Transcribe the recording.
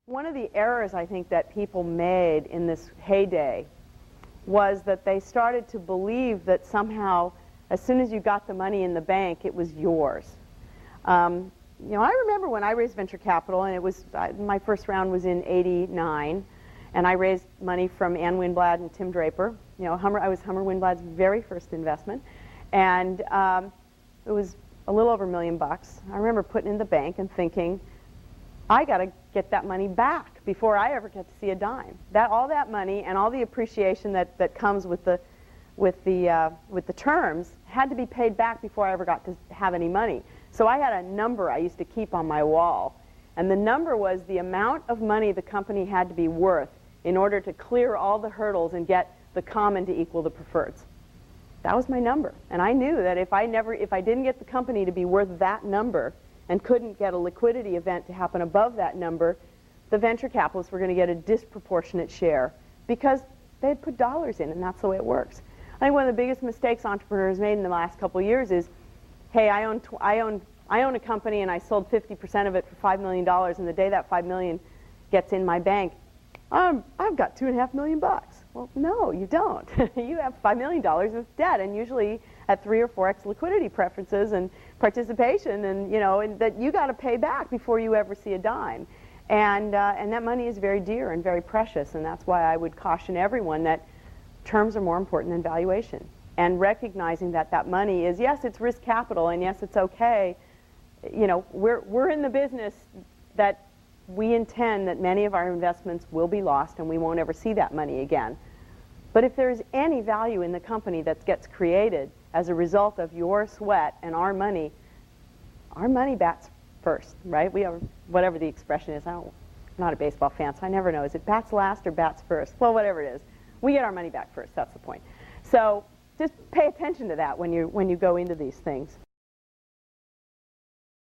One of the errors I think that people made in this heyday was that they started to believe that somehow as soon as you got the money in the bank it was yours. You know, I remember when I raised venture capital, and it was my first round was in '89, and I raised money from Ann Winblad and Tim Draper. You know, I was Hummer Winblad's very first investment, and it was a little over $1 million. I remember putting it in the bank and thinking, I got to get that money back before I ever get to see a dime. All that money and all the appreciation that comes with the terms had to be paid back before I ever got to have any money. So I had a number I used to keep on my wall, and the number was the amount of money the company had to be worth in order to clear all the hurdles and get the common to equal the preferreds. That was my number, and I knew that if I didn't get the company to be worth that number and couldn't get a liquidity event to happen above that number, the venture capitalists were going to get a disproportionate share because they had put dollars in, and that's the way it works. I think one of the biggest mistakes entrepreneurs made in the last couple of years is, hey, I own a company and I sold 50% of it for $5 million, and the day that $5 million gets in my bank, I've got $2.5 million. Well, no, you don't. You have $5 million of debt, and usually at 3 or 4x liquidity preferences and participation, and you know, and that you got to pay back before you ever see a dime. And that money is very dear and very precious, and that's why I would caution everyone that terms are more important than valuation. And recognizing that that money is, yes, it's risk capital, and yes, it's okay. You know, we're in the business that we intend that many of our investments will be lost and we won't ever see that money again. But if there's any value in the company that gets created as a result of your sweat and our money bats first, right? We have, whatever the expression is, I'm not a baseball fan, so I never know. Is it bats last or bats first? Well, whatever it is, we get our money back first. That's the point. So just pay attention to that when you go into these things.